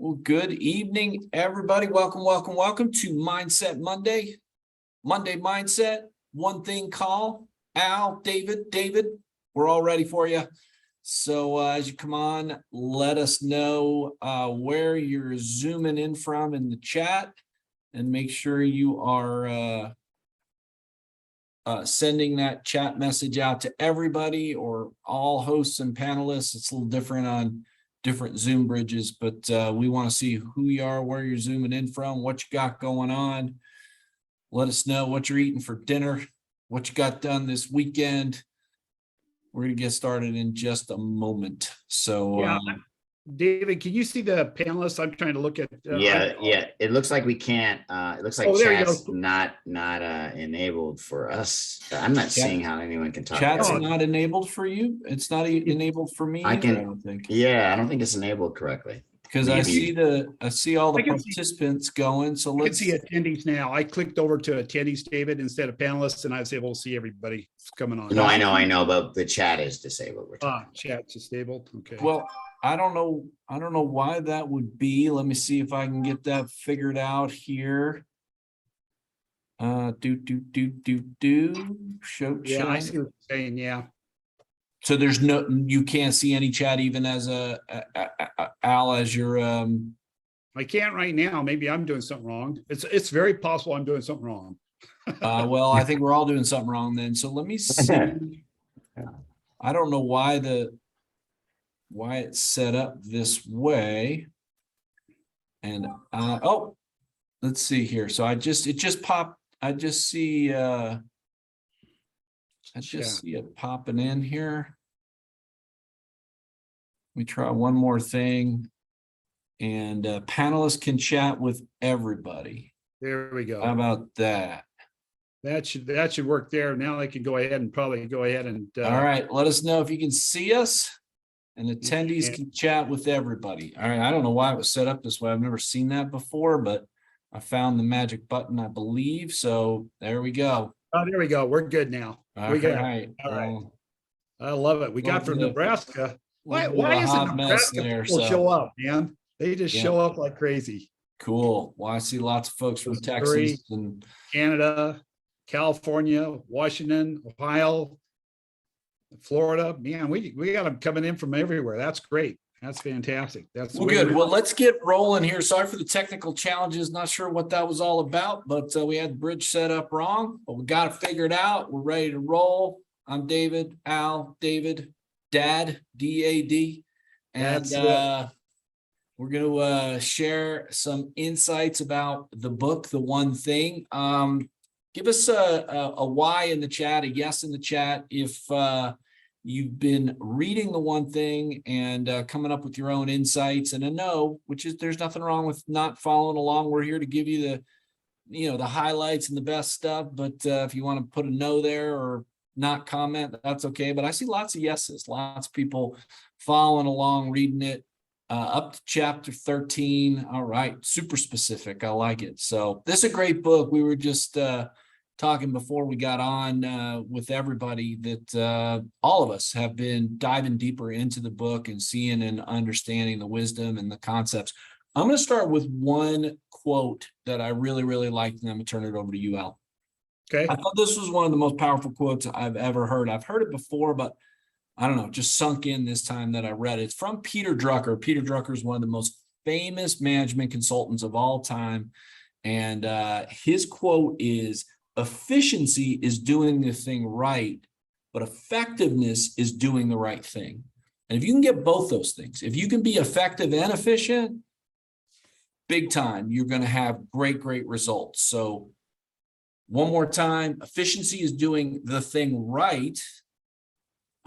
Well, good evening, everybody. Welcome to Mindset Monday. Monday Mindset, one thing call. Al, David, we're all ready for you. So as you come on, let us know where you're zooming in from in the chat, and make sure you are sending that chat message out to everybody or all hosts and panelists. It's a little different on different Zoom bridges, but we want to see who you are, where you're zooming in from, what you got going on. Let us know what you're eating for dinner, what you got done this weekend. We're going to get started in just a moment. So David, can you see the panelists? I'm trying to look at. Yeah. It looks like we can't. It looks like chat's not enabled for us. I'm not seeing how anyone can talk. Chat's not enabled for you. It's not enabled for me. I don't think. Yeah, I don't think it's enabled correctly. Because I see all the participants going. So let's see attendees now. I clicked over to attendees, David, instead of panelists, and I was able to see everybody coming on. No, I know, but the chat is disabled. Chat's disabled. Okay. Well, I don't know why that would be. Let me see if I can get that figured out here. Show. Yeah, I see what you're saying. Yeah. So there's you can't see any chat even as Al, as your I can't right now. Maybe I'm doing something wrong. It's very possible I'm doing something wrong. Well, I think we're all doing something wrong then. So let me see. I don't know why it's set up this way. And let's see here. So it just popped. I just see see it popping in here. Let me try one more thing. And panelists can chat with everybody. There we go. How about that? That should work there. Now I can go ahead and all right, let us know if you can see us, and attendees can chat with everybody. All right, I don't know why it was set up this way. I've never seen that before, but I found the magic button, I believe. So there we go. Oh, there we go. We're good now. All right. I love it. We got from Nebraska. Why isn't Nebraska people show up, man? They just show up like crazy. Cool. Well, I see lots of folks from Texas and Canada, California, Washington, Ohio, Florida. Man, we got them coming in from everywhere. That's great. That's fantastic. That's good. Well, let's get rolling here. Sorry for the technical challenges. Not sure what that was all about, but we had the bridge set up wrong, but we got it figured out. We're ready to roll. I'm David, Al, David, Dad, D-A-D. And we're going to share some insights about the book, The One Thing. Give us a Y in the chat, a yes in the chat if you've been reading The One Thing and coming up with your own insights, and a no, which is there's nothing wrong with not following along. We're here to give you the highlights and the best stuff. But if you want to put a no there or not comment, that's okay. But I see lots of yeses, lots of people following along, reading it up to chapter 13. All right, super specific. I like it. So this is a great book. We were just talking before we got on with everybody that all of us have been diving deeper into the book and seeing and understanding the wisdom and the concepts. I'm going to start with one quote that I really, really liked, and I'm going to turn it over to you, Al. Okay. I thought this was one of the most powerful quotes I've ever heard. I've heard it before, but I don't know, just sunk in this time that I read it. It's from Peter Drucker. Peter Drucker is one of the most famous management consultants of all time. And his quote is, efficiency is doing the thing right, but effectiveness is doing the right thing. And if you can get both those things, if you can be effective and efficient, big time, you're going to have great results. So one more time, efficiency is doing the thing right.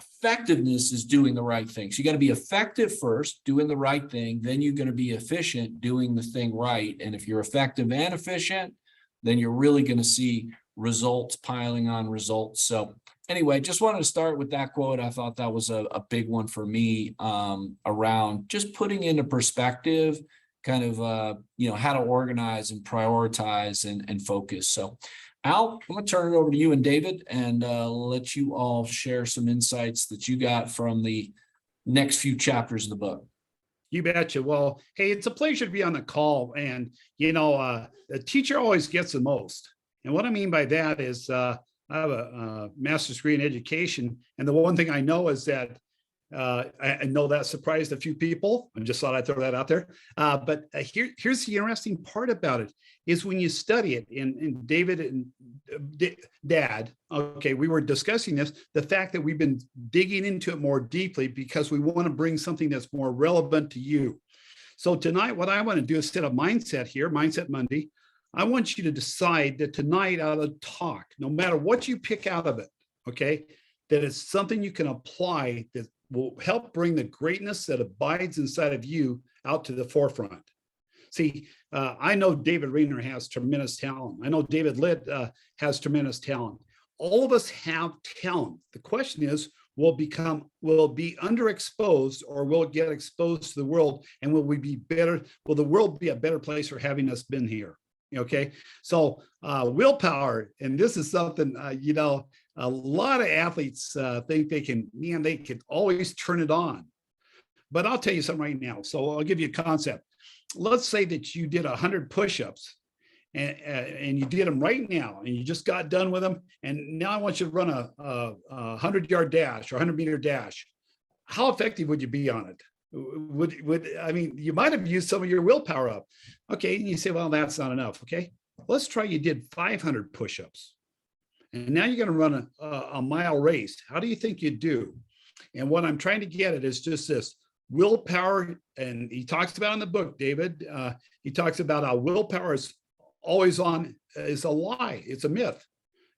Effectiveness is doing the right thing. So you got to be effective first, doing the right thing. Then you're going to be efficient, doing the thing right. And if you're effective and efficient, then you're really going to see results piling on results. So anyway, just wanted to start with that quote. I thought that was a big one for me around just putting into perspective kind of, how to organize and prioritize and focus. So Al, I'm going to turn it over to you and David and let you all share some insights that you got from the next few chapters of the book. You betcha. Well, hey, it's a pleasure to be on the call. And, the teacher always gets the most. And what I mean by that is I have a master's degree in education. And the one thing I know is that I know that surprised a few people. I just thought I'd throw that out there. But here's the interesting part about it is when you study it, and David and Dad, okay, we were discussing this, the fact that we've been digging into it more deeply because we want to bring something that's more relevant to you. So tonight, what I want to do is set a mindset here, Mindset Monday. I want you to decide that tonight out of the talk, no matter what you pick out of it, okay, that it's something you can apply that will help bring the greatness that abides inside of you out to the forefront. See, I know David Rayner has tremendous talent. I know David Litt has tremendous talent. All of us have talent. The question is, will it be underexposed, or will it get exposed to the world? And will we be better? Will the world be a better place for having us been here? Okay. So willpower, and this is something, a lot of athletes think they can always turn it on. But I'll tell you something right now. So I'll give you a concept. Let's say that you did 100 push-ups and you did them right now, and you just got done with them. And now I want you to run a 100-yard dash or 100-meter dash. How effective would you be on it? You might have used some of your willpower up. Okay. And you say, well, that's not enough. Okay. Let's try, you did 500 push-ups. And now you're going to run a mile race. How do you think you'd do? And what I'm trying to get at is just this willpower. And he talks about in the book, David, he talks about how willpower is always on, is a lie. It's a myth.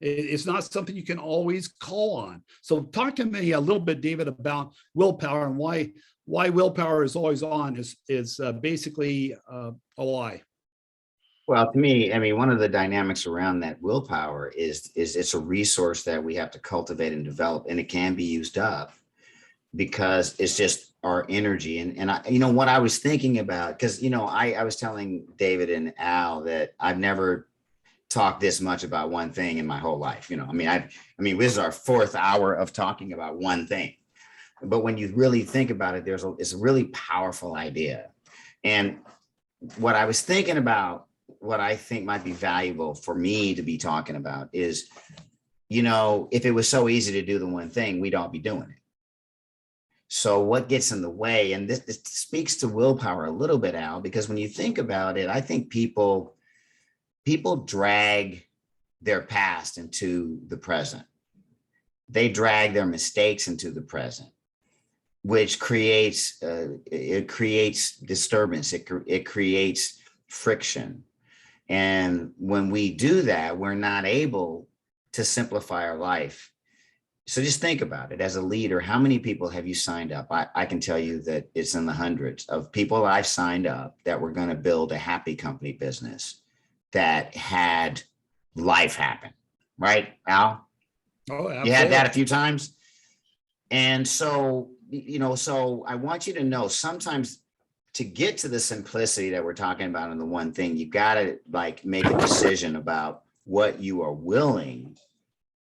It's not something you can always call on. So talk to me a little bit, David, about willpower and why willpower is always on is basically a lie. Well, to me, I mean, one of the dynamics around that willpower is it's a resource that we have to cultivate and develop, and it can be used up because it's just our energy. And I, what I was thinking about, because, I was telling David and Al that I've never talked this much about one thing in my whole life. This is our 4th hour of talking about one thing. But when you really think about it, it's a really powerful idea. And what I was thinking about, what I think might be valuable for me to be talking about is, if it was so easy to do the one thing, we'd all be doing it. So what gets in the way? And this speaks to willpower a little bit, Al, because when you think about it, I think people drag their past into the present. They drag their mistakes into the present, which creates disturbance. It creates friction. And when we do that, we're not able to simplify our life. So just think about it. As a leader, how many people have you signed up? I can tell you that it's in the hundreds of people I've signed up that were going to build a happy company business that had life happen. Right, Al? Oh, absolutely. You had that a few times. And so, so I want you to know, sometimes to get to the simplicity that we're talking about in the one thing, you got to make a decision about what you are willing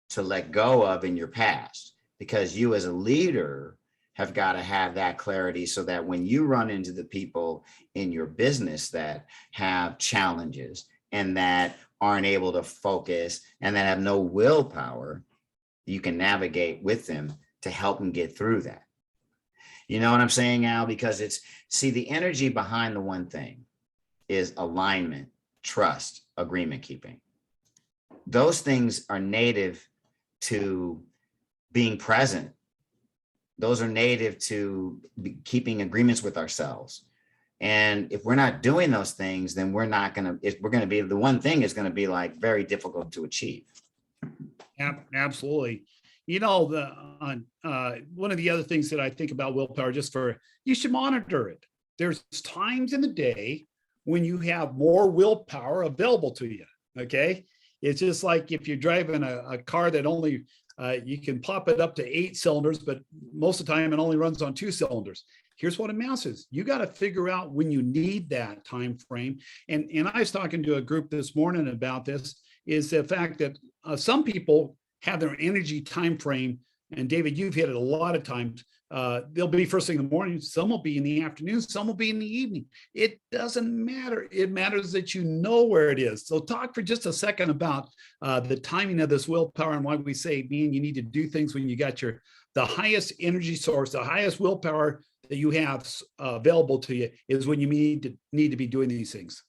to let go of in your past, because you as a leader have got to have that clarity so that when you run into the people in your business that have challenges and that aren't able to focus and that have no willpower, you can navigate with them to help them get through that. You know what I'm saying, Al? Because the energy behind the one thing is alignment, trust, agreement keeping. Those things are native to being present. Those are native to keeping agreements with ourselves. And if we're not doing those things, then the one thing is going to be very difficult to achieve. Absolutely. One of the other things that I think about willpower, you should monitor it. There's times in the day when you have more willpower available to you. Okay. It's just like if you're driving a car that only, you can pop it up to 8 cylinders, but most of the time it only runs on 2 cylinders. Here's what amounts is. You got to figure out when you need that time frame. And I was talking to a group this morning about this, is the fact that some people have their energy time frame, and David, you've hit it a lot of times, they'll be first thing in the morning. Some will be in the afternoon. Some will be in the evening. It doesn't matter. It matters that you know where it is. So talk for just a second about the timing of this willpower and why we say, man, you need to do things when you got the highest energy source, the highest willpower that you have available to you is when you need to be doing these things.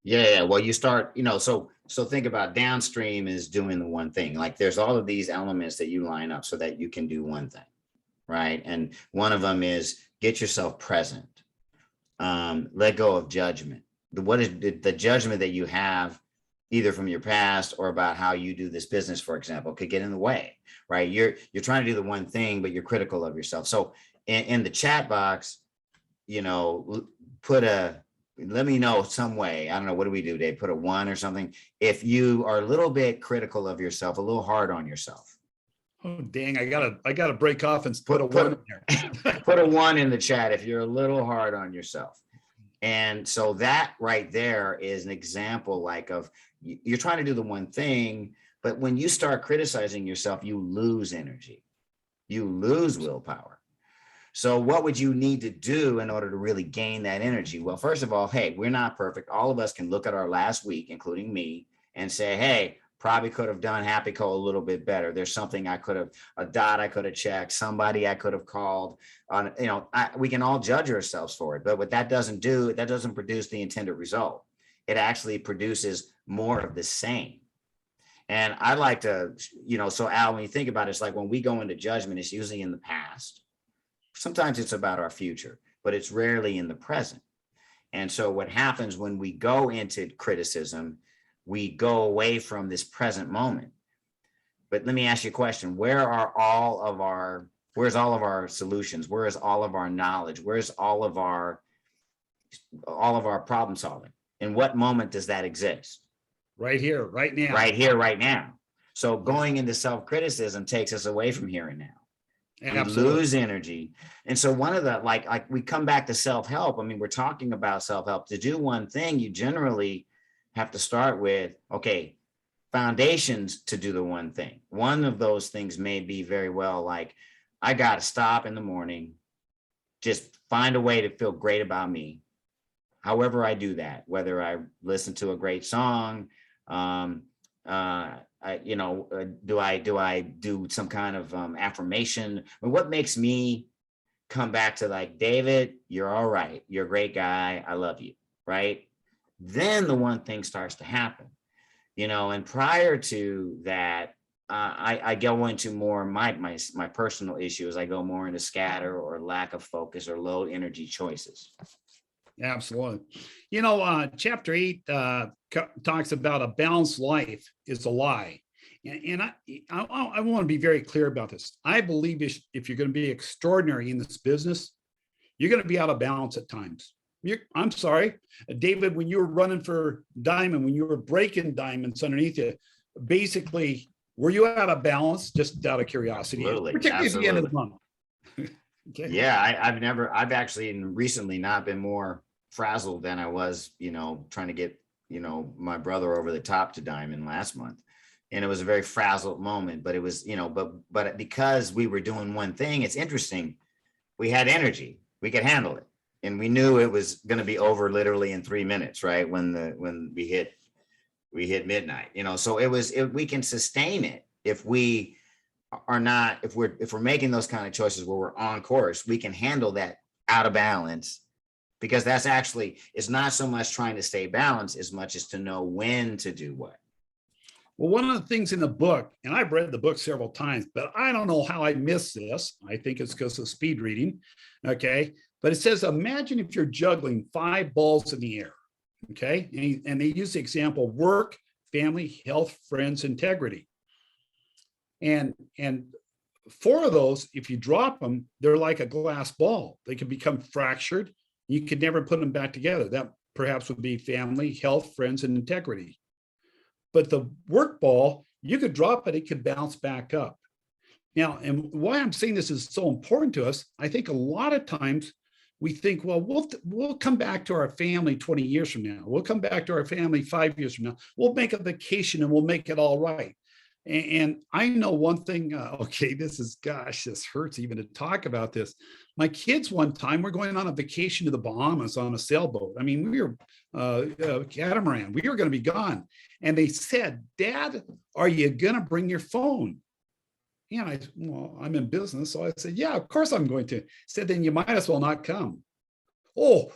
Yeah, well, you start, so think about downstream is doing the one thing. Like there's all of these elements that you line up so that you can do one thing, right? And one of them is get yourself present. Let go of judgment. What is the judgment that you have either from your past or about how you do this business, for example, could get in the way, right? You're trying to do the one thing, but you're critical of yourself. So in the chat box, let me know some way. I don't know. What do we do, Dave? Put a 1 or something. If you are a little bit critical of yourself, a little hard on yourself. Oh, dang. I gotta break off and put a 1 in there. Put a 1 in the chat if you're a little hard on yourself. And so that right there is an example like of you're trying to do the one thing, but when you start criticizing yourself, you lose energy. You lose willpower. So what would you need to do in order to really gain that energy? Well, first of all, hey, we're not perfect. All of us can look at our last week, including me, and say, hey, probably could have done Happy Co a little bit better. There's something I could have, a dot I could have checked, somebody I could have called on, we can all judge ourselves for it. But what that doesn't do, that doesn't produce the intended result. It actually produces more of the same. And I like to, so Al, when you think about it, it's like when we go into judgment, it's usually in the past. Sometimes it's about our future, but it's rarely in the present. And so what happens when we go into criticism, we go away from this present moment. But let me ask you a question. Where's all of our solutions? Where is all of our knowledge? Where's all of our problem solving? In what moment does that exist? Right here, right now. Right here, right now. So going into self-criticism takes us away from here and now. Absolutely. We lose energy. And so one of the, like we come back to self-help. I mean, we're talking about self-help. To do one thing, you generally have to start with, okay, foundations to do the one thing. One of those things may be very well like, I got to stop in the morning, just find a way to feel great about me. However I do that, whether I listen to a great song, do I do some kind of affirmation? I mean, what makes me come back to like, David, you're all right. You're a great guy. I love you. Right. Then the one thing starts to happen, and prior to that, I go into more my personal issues. I go more into scatter or lack of focus or low energy choices. Absolutely. Chapter 8 talks about a balanced life is a lie. And I want to be very clear about this. I believe if you're going to be extraordinary in this business, you're going to be out of balance at times. I'm sorry, David, when you were running for diamond, when you were breaking diamonds underneath you, basically, were you out of balance? Just out of curiosity, Absolutely. particularly at the end of the month. Okay. Yeah, I've actually recently not been more frazzled than I was, trying to get, my brother over the top to diamond last month. And it was a very frazzled moment, but it was, but because we were doing one thing, it's interesting. We had energy, we could handle it. And we knew it was going to be over literally in 3 minutes, right? When we hit midnight, so we can sustain it if we are not, if we're making those kind of choices where we're on course, we can handle that out of balance, because that's actually, it's not so much trying to stay balanced as much as to know when to do what. Well, one of the things in the book, and I've read the book several times, but I don't know how I missed this. I think it's because of speed reading. Okay. But it says, imagine if you're juggling 5 balls in the air. Okay. And they use the example, work, family, health, friends, integrity. And 4 of those, if you drop them, they're like a glass ball. They can become fractured. You could never put them back together. That perhaps would be family, health, friends, and integrity. But the work ball, you could drop it, it could bounce back up. Now, and why I'm saying this is so important to us, I think a lot of times we think, well, we'll come back to our family 20 years from now. We'll come back to our family 5 years from now. We'll make a vacation and we'll make it all right. And I know one thing, okay, this hurts even to talk about this. My kids one time were going on a vacation to the Bahamas on a sailboat. I mean, we were catamaran, we were going to be gone. And they said, Dad, are you going to bring your phone? And well, I'm in business. So I said, yeah, of course I'm going to. Said, then you might as well not come. Oh,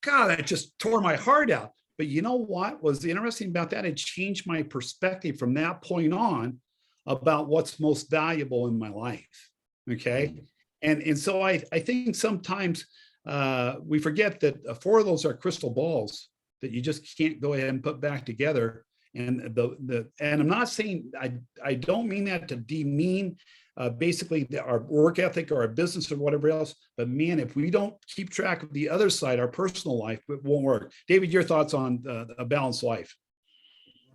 God, that just tore my heart out. But you know what was interesting about that? It changed my perspective from that point on about what's most valuable in my life. Okay. And so I think sometimes we forget that 4 of those are crystal balls that you just can't go ahead and put back together. And and I'm not saying, I don't mean that to demean basically our work ethic or our business or whatever else. But man, if we don't keep track of the other side, our personal life, it won't work. David, your thoughts on a balanced life?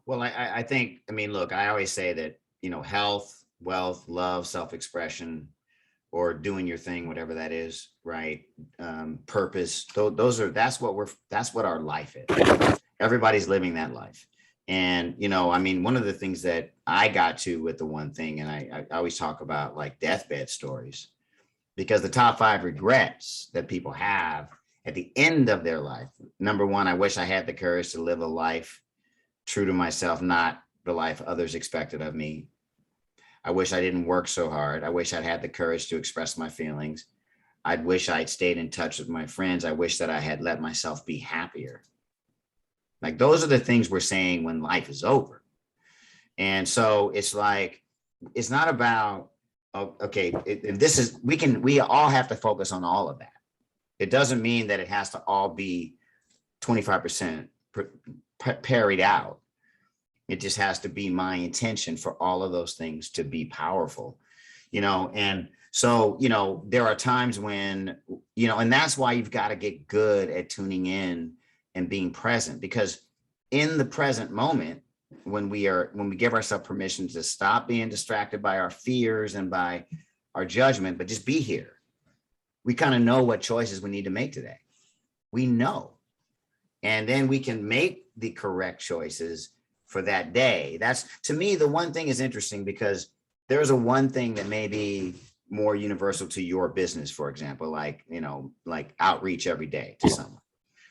Well, I think, I mean, look, I always say that, health, wealth, love, self-expression, or doing your thing, whatever that is, right? Purpose, that's what our life is. Everybody's living that life. And, I mean, one of the things that I got to with the one thing, and I always talk about like deathbed stories, because the top 5 regrets that people have at the end of their life. Number 1, I wish I had the courage to live a life true to myself, not the life others expected of me. I wish I didn't work so hard. I wish I'd had the courage to express my feelings. I wish I'd stayed in touch with my friends. I wish that I had let myself be happier. Like, those are the things we're saying when life is over. And so it's like, it's not about, okay, we all have to focus on all of that. It doesn't mean that it has to all be 25% parried out. It just has to be my intention for all of those things to be powerful, and so, there are times when, and that's why you've got to get good at tuning in and being present, because in the present moment, when we give ourselves permission to stop being distracted by our fears and by our judgment, but just be here, we kind of know what choices we need to make today. We know, and then we can make the correct choices for that day. That's, to me, the one thing is interesting, because there's a one thing that may be more universal to your business, for example, like outreach every day to someone.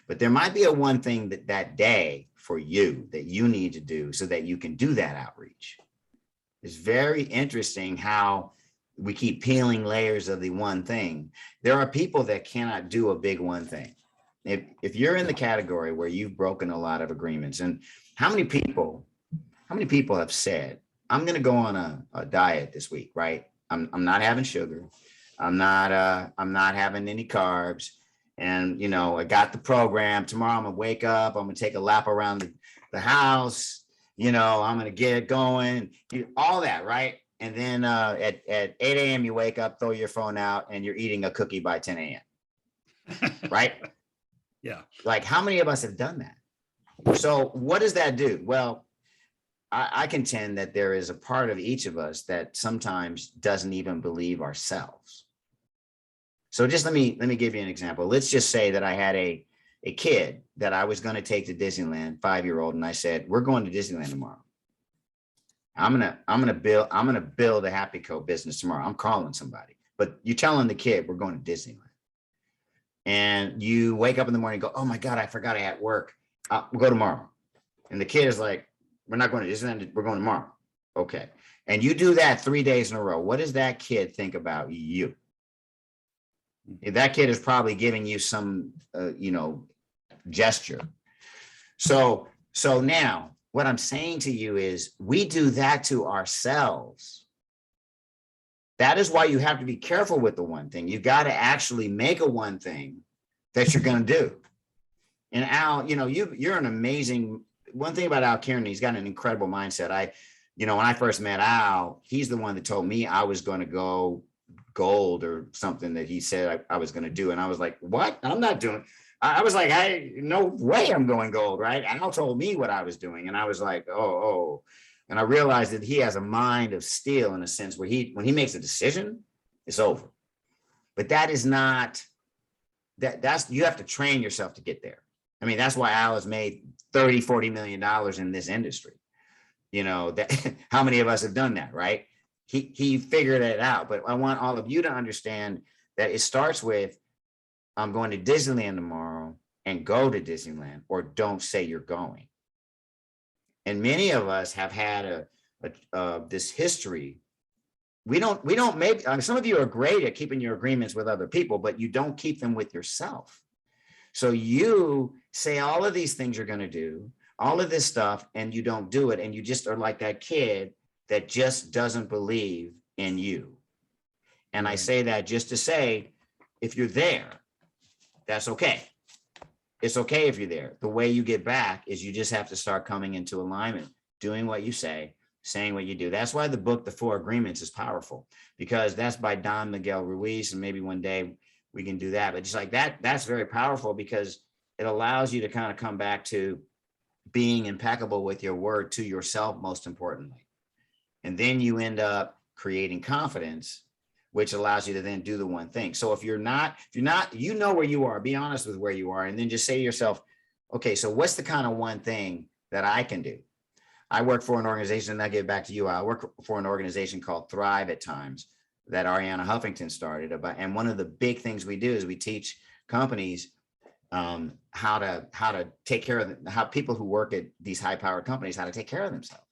But there might be a one thing that day for you that you need to do so that you can do that outreach. It's very interesting how we keep peeling layers of the one thing. There are people that cannot do a big one thing. If you're in the category where you've broken a lot of agreements, and how many people have said, I'm going to go on a diet this week, right? I'm not having sugar. I'm not having any carbs. And, I got the program. Tomorrow I'm going to wake up. I'm going to take a lap around the house. I'm going to get going, all that. Right. And then at 8 a.m. you wake up, throw your phone out, and you're eating a cookie by 10 a.m. Right. Yeah. Like, how many of us have done that? So what does that do? Well, I contend that there is a part of each of us that sometimes doesn't even believe ourselves. So just let me give you an example. Let's just say that I had a kid that I was going to take to Disneyland, 5-year-old, and I said, we're going to Disneyland tomorrow. I'm gonna build a Happy Co business tomorrow. I'm calling somebody, but you're telling the kid we're going to Disneyland, and you wake up in the morning and go, oh my God, I forgot I had work. We'll go tomorrow. And the kid is like, we're not going to Disneyland. We're going tomorrow. Okay. And you do that 3 days in a row. What does that kid think about you? That kid is probably giving you some, gesture. So now what I'm saying to you is, we do that to ourselves. That is why you have to be careful with the one thing. You got to actually make a one thing that you're going to do. And Al, you're an amazing, one thing about Al Kieran, he's got an incredible mindset. When I first met Al, he's the one that told me I was going to go gold or something that he said I was going to do. And I was like, what? I'm not doing. I was like, no way I'm going gold, right? Al told me what I was doing. And I was like, oh. And I realized that he has a mind of steel, in a sense, where when he makes a decision, it's over. But that is not, you have to train yourself to get there. I mean, that's why Al has made $30-40 million in this industry. You know, that how many of us have done that, right? He figured it out. But I want all of you to understand that it starts with, I'm going to Disneyland tomorrow, and go to Disneyland, or don't say you're going. And many of us have had this history. We don't maybe some of you are great at keeping your agreements with other people, but you don't keep them with yourself. So you say all of these things you're going to do, all of this stuff, and you don't do it. And you just are like that kid that just doesn't believe in you. And I say that just to say, if you're there, that's okay. It's okay if you're there. The way you get back is you just have to start coming into alignment, doing what you say, saying what you do. That's why the book, The Four Agreements, is powerful, because that's by Don Miguel Ruiz. And maybe one day we can do that. But just like that, that's very powerful, because it allows you to kind of come back to being impeccable with your word to yourself, most importantly. And then you end up creating confidence, which allows you to then do the one thing. So if you're not, you know where you are, be honest with where you are, and then just say to yourself, okay, so what's the kind of one thing that I can do? I work for an organization, and I'll get back to you. I work for an organization called Thrive at Times that Ariana Huffington started about. And one of the big things we do is we teach companies how to take care of how people who work at these high powered companies, how to take care of themselves.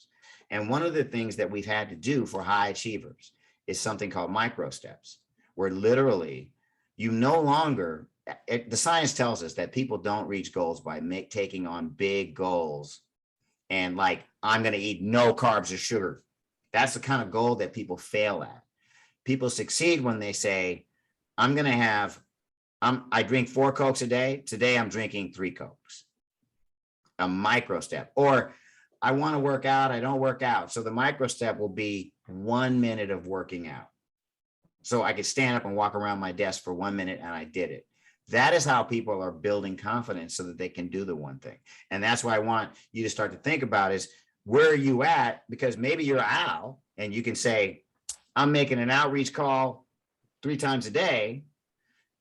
And one of the things that we've had to do for high achievers is something called micro steps, where literally you no longer, the science tells us that people don't reach goals by taking on big goals and like, I'm going to eat no carbs or sugar. That's the kind of goal that people fail at. People succeed when they say, I drink 4 Cokes a day. Today I'm drinking 3 Cokes. A micro step. Or I want to work out. I don't work out. So the micro step will be 1 minute of working out. So I could stand up and walk around my desk for 1 minute, and I did it. That is how people are building confidence so that they can do the one thing. And that's why I want you to start to think about is, where are you at? Because maybe you're Al and you can say, I'm making an outreach call 3 times a day.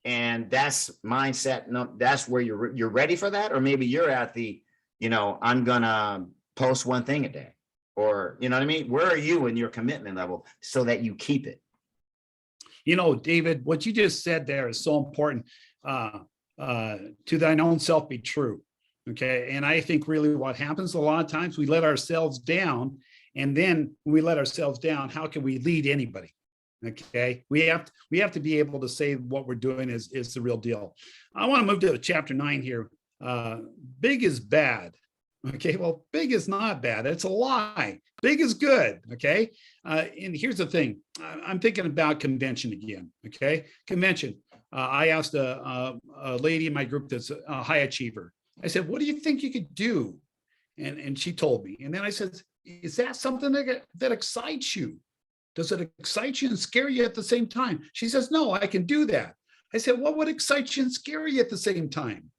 And that's mindset. No, that's where you're ready for that. Or maybe you're at the, I'm gonna post 1 thing a day, or, you know what I mean? Where are you in your commitment level so that you keep it? David, what you just said there is so important. To thine own self be true. Okay. And I think really what happens a lot of times, we let ourselves down. And then when we let ourselves down, how can we lead anybody? Okay. We have to be able to say what we're doing is the real deal. I want to move to chapter 9 here. Big is bad. Okay. Well, big is not bad. It's a lie. Big is good. Okay. And here's the thing. I'm thinking about convention again. Okay. Convention. I asked a lady in my group that's a high achiever. I said, what do you think you could do? And she told me. And then I said, is that something that excites you? Does it excite you and scare you at the same time? She says, no, I can do that. I said, what would excite you and scare you at the same time?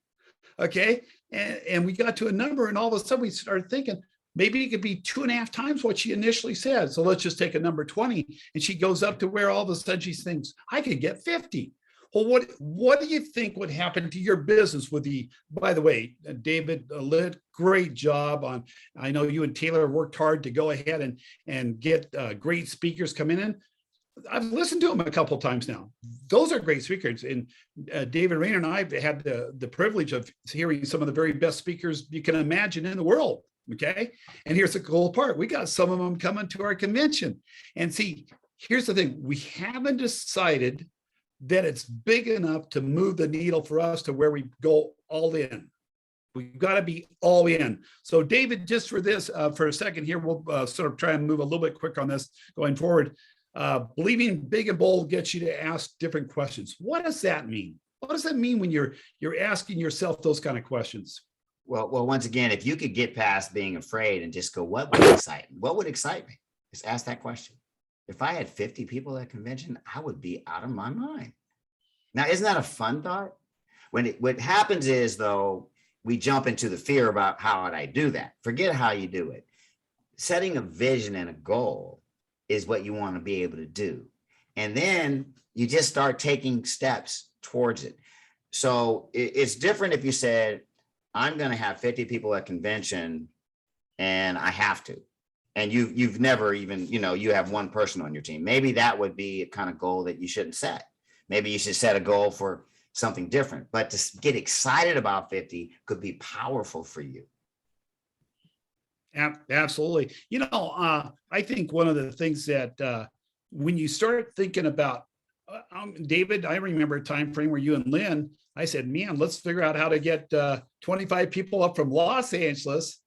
Okay. And we got to a number, and all of a sudden we started thinking, maybe it could be 2.5 times what she initially said. So let's just take a number 20. And she goes up to where all of a sudden she thinks, I could get 50. Well, what do you think would happen to your business with by the way, David Litt, great job on, I know you and Taylor worked hard to go ahead and get great speakers coming in. I've listened to them a couple of times now. Those are great speakers. And David Rayner and I have had the privilege of hearing some of the very best speakers you can imagine in the world. Okay. And here's the cool part. We got some of them coming to our convention. And see, here's the thing. We haven't decided that it's big enough to move the needle for us to where we go all in. We've got to be all in. So David, just for this, for a second here, we'll sort of try and move a little bit quicker on this going forward. Believing big and bold gets you to ask different questions. What does that mean? What does that mean when you're asking yourself those kind of questions? Well, once again, if you could get past being afraid and just go, what would excite me? What would excite me? Just ask that question. If I had 50 people at convention, I would be out of my mind. Now, isn't that a fun thought? What happens is, though, we jump into the fear about how would I do that? Forget how you do it. Setting a vision and a goal is what you want to be able to do. And then you just start taking steps towards it. So it's different if you said, I'm going to have 50 people at convention and I have to. and you've never even, you have one person on your team. Maybe that would be a kind of goal that you shouldn't set. Maybe you should set a goal for something different, but to get excited about 50 could be powerful for you. Absolutely. I think one of the things that when you start thinking about, David, I remember a time frame where you and Lynn, I said, man, let's figure out how to get 25 people up from Los Angeles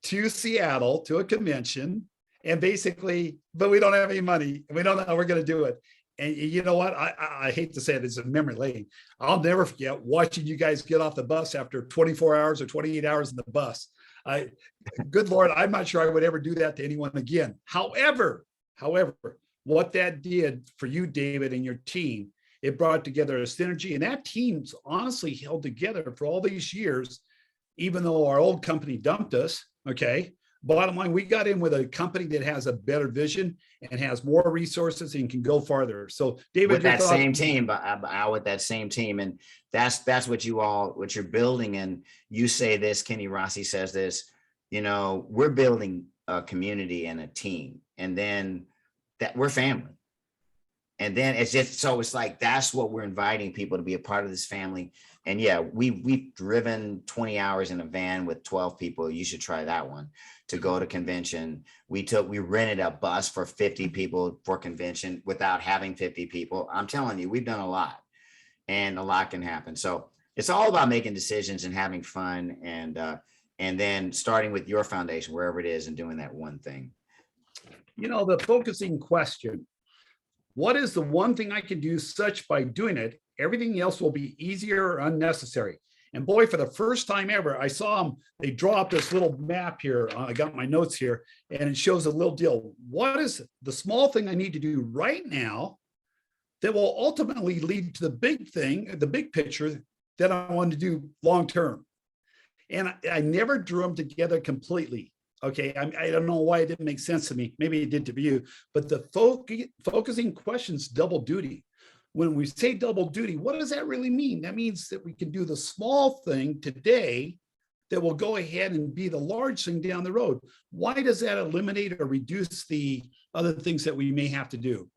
to Seattle to a convention. And basically, but we don't have any money. We don't know how we're going to do it. And you know what? I hate to say it, it's a memory lane. I'll never forget watching you guys get off the bus after 24 hours or 28 hours in the bus. Good Lord, I'm not sure I would ever do that to anyone again. However, what that did for you, David, and your team, it brought together a synergy, and that team's honestly held together for all these years, even though our old company dumped us. Okay. Bottom line, we got in with a company that has a better vision and has more resources and can go farther. So, David, with that same team, with that same team, and that's what you're building. And you say this, Kenny Rossi says this. We're building a community and a team, and then that we're family. And then it's like that's what we're inviting people to be a part of this family. And yeah, we've driven 20 hours in a van with 12 people. You should try that one to go to convention. We rented a bus for 50 people for convention without having 50 people. I'm telling you, we've done a lot, and a lot can happen. So it's all about making decisions and having fun, and then starting with your foundation, wherever it is, and doing that one thing. The focusing question. What is the one thing I can do such by doing it? Everything else will be easier or unnecessary. And boy, for the first time ever, I saw them. They draw up this little map here. I got my notes here, and it shows a little deal. What is the small thing I need to do right now that will ultimately lead to the big thing, the big picture that I want to do long term? And I never drew them together completely. Okay, I don't know why it didn't make sense to me. Maybe it did to you, but the focusing questions double duty. When we say double duty, what does that really mean? That means that we can do the small thing today that will go ahead and be the large thing down the road. Why does that eliminate or reduce the other things that we may have to do?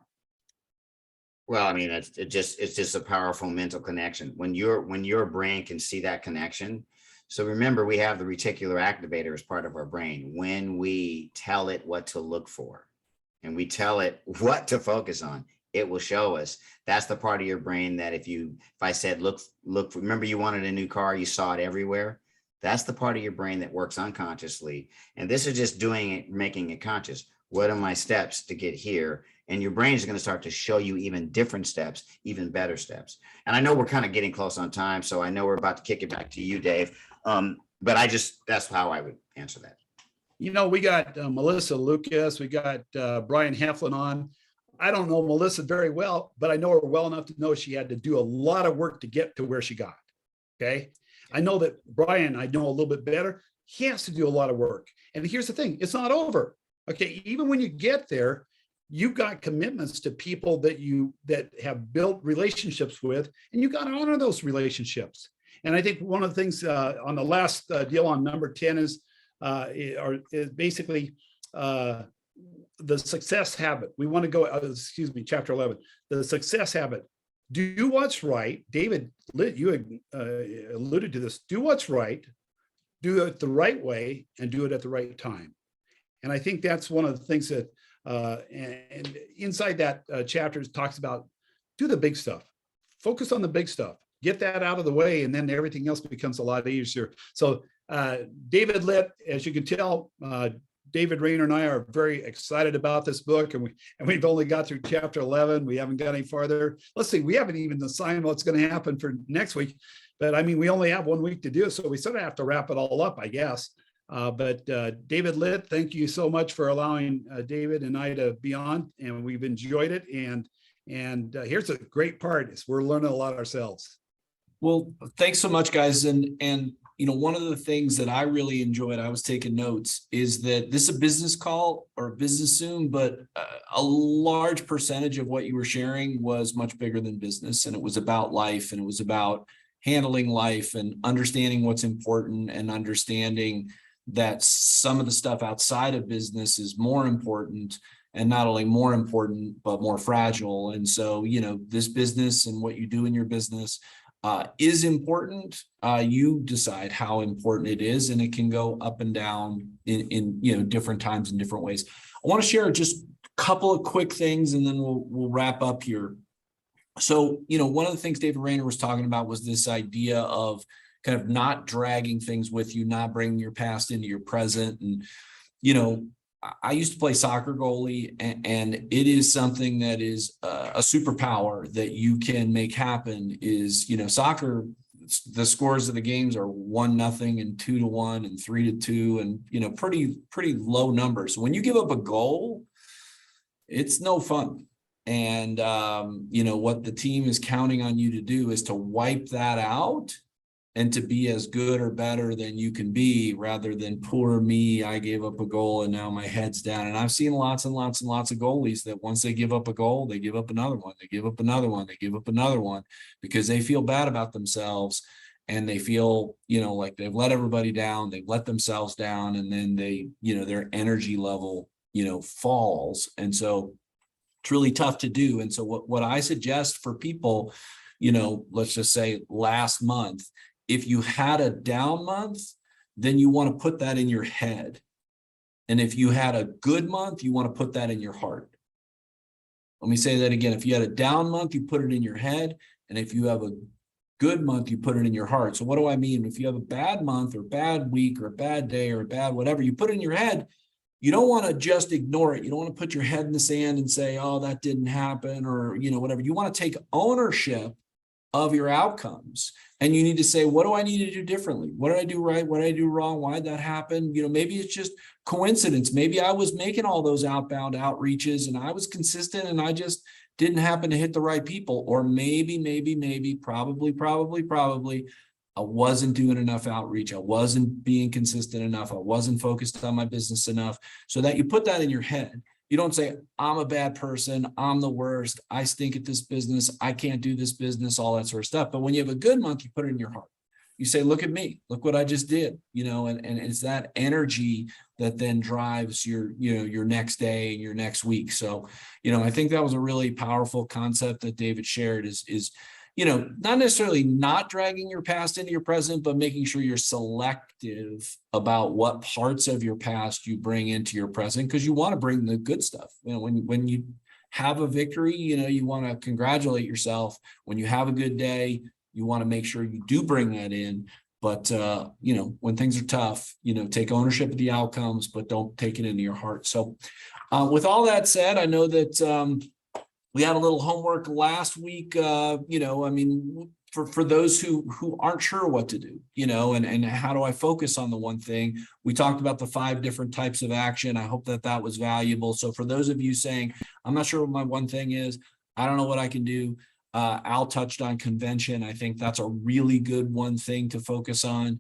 Well, I mean, it's just a powerful mental connection. When your brain can see that connection. So remember, we have the reticular activator as part of our brain. When we tell it what to look for and we tell it what to focus on, it will show us. That's the part of your brain that if I said, look, remember you wanted a new car, you saw it everywhere. That's the part of your brain that works unconsciously. And this is just doing it, making it conscious. What are my steps to get here? And your brain is going to start to show you even different steps, even better steps. And I know we're kind of getting close on time, so I know we're about to kick it back to you, Dave. But that's how I would answer that. We got Melissa Lucas, we got Brian Heflin on. I don't know Melissa very well, but I know her well enough to know she had to do a lot of work to get to where she got. Okay. I know that Brian, I know a little bit better. He has to do a lot of work. And here's the thing, it's not over. Okay. Even when you get there, you've got commitments to people that have built relationships with, and you got to honor those relationships. And I think one of the things on the last deal on number 10 is basically the success habit. We want to go, chapter 11, the success habit. Do what's right. David Litt, you alluded to this. Do what's right, do it the right way, and do it at the right time. And I think that's one of the things that, and inside that chapter it talks about do the big stuff. Focus on the big stuff. Get that out of the way, and then everything else becomes a lot easier. So David Litt, as you can tell, David Rayner and I are very excited about this book, and we've only got through chapter 11. We haven't got any farther. Let's see, we haven't even assigned what's going to happen for next week. But I mean, we only have 1 week to do it, so we sort of have to wrap it all up, I guess. But David Litt, thank you so much for allowing David and I to be on, and we've enjoyed it. And here's a great part: is we're learning a lot ourselves. Well, thanks so much, guys. And one of the things that I really enjoyed, I was taking notes, is that this is a business call or a business Zoom, but a large percentage of what you were sharing was much bigger than business. And it was about life, and it was about handling life and understanding what's important and understanding that some of the stuff outside of business is more important, and not only more important, but more fragile. And so, this business and what you do in your business is important. You decide how important it is, and it can go up and down in different times and different ways. I want to share just a couple of quick things, and then we'll wrap up here. So, one of the things David Rayner was talking about was this idea of kind of not dragging things with you, not bringing your past into your present. And, I used to play soccer goalie, and it is something that is a superpower that you can make happen. Is, soccer, the scores of the games are 1-0 and 2-1 and 3-2, and, pretty low numbers. So when you give up a goal, it's no fun. And, what the team is counting on you to do is to wipe that out and to be as good or better than you can be, rather than poor me, I gave up a goal and now my head's down. And I've seen lots and lots and lots of goalies that once they give up a goal, they give up another one, they give up another one, they give up another one, because they feel bad about themselves, and they feel, like they've let everybody down, they've let themselves down, and then they, their energy level, falls. And so it's really tough to do. And so what I suggest for people, let's just say last month, if you had a down month, then you want to put that in your head. And if you had a good month, you want to put that in your heart. Let me say that again. If you had a down month, you put it in your head. And if you have a good month, you put it in your heart. So what do I mean? If you have a bad month or bad week or a bad day or a bad whatever, you put it in your head. You don't want to just ignore it. You don't want to put your head in the sand and say, oh, that didn't happen, or, whatever. You want to take ownership of your outcomes. And you need to say, what do I need to do differently? What did I do right? What did I do wrong? Why did that happen? Maybe it's just coincidence. Maybe I was making all those outbound outreaches and I was consistent and I just didn't happen to hit the right people. Or maybe, probably, I wasn't doing enough outreach. I wasn't being consistent enough. I wasn't focused on my business enough. So that you put that in your head. You don't say, I'm a bad person, I'm the worst, I stink at this business, I can't do this business, all that sort of stuff. But when you have a good month, you put it in your heart. You say, look at me, look what I just did, and it's that energy that then drives your next day and your next week. So, I think that was a really powerful concept that David shared is not necessarily not dragging your past into your present, but making sure you're selective about what parts of your past you bring into your present, because you want to bring the good stuff. When you have a victory, you want to congratulate yourself. When you have a good day, you want to make sure you do bring that in. But, when things are tough, take ownership of the outcomes, but don't take it into your heart. So with all that said, I know that we had a little homework last week, for those who aren't sure what to do, and how do I focus on the one thing? We talked about the 5 different types of action. I hope that was valuable. So for those of you saying, I'm not sure what my one thing is, I don't know what I can do. Al touched on convention. I think that's a really good one thing to focus on.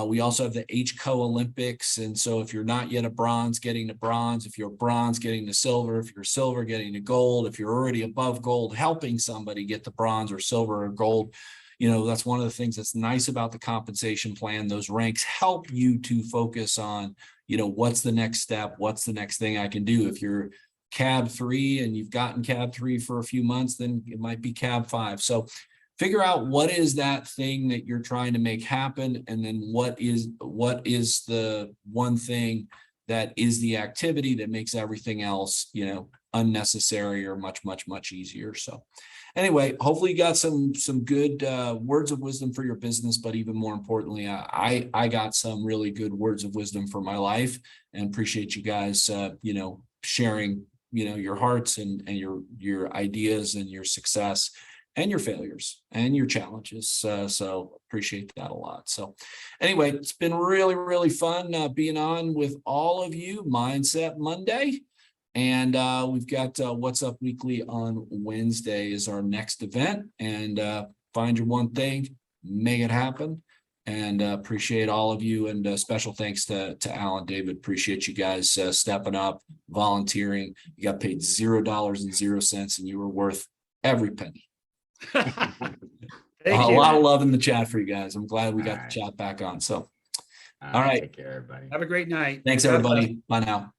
We also have the HCO Olympics. And so if you're not yet a bronze, getting to bronze, if you're bronze, getting to silver, if you're silver, getting to gold, if you're already above gold, helping somebody get to bronze or silver or gold. That's one of the things that's nice about the compensation plan. Those ranks help you to focus on, what's the next step? What's the next thing I can do? If you're cab 3 and you've gotten cab 3 for a few months, then it might be cab 5. So figure out what is that thing that you're trying to make happen. And then what is the one thing that is the activity that makes everything else, unnecessary or much, much, much easier. So anyway, hopefully you got some good words of wisdom for your business, but even more importantly, I got some really good words of wisdom for my life, and appreciate you guys, sharing, your hearts and your ideas and your success and your failures and your challenges. So appreciate that a lot. So anyway, it's been really, really fun being on with all of you. Mindset Monday. And we've got What's Up Weekly on Wednesday is our next event. And find your one thing, make it happen. And appreciate all of you. And special thanks to Al and David. Appreciate you guys stepping up, volunteering. You got paid $0.00, and you were worth every penny. A lot of love in the chat for you guys. I'm glad we got the chat back on. So All right. Take care, everybody. Have a great night. Thanks, God bless. everybody. Bye now.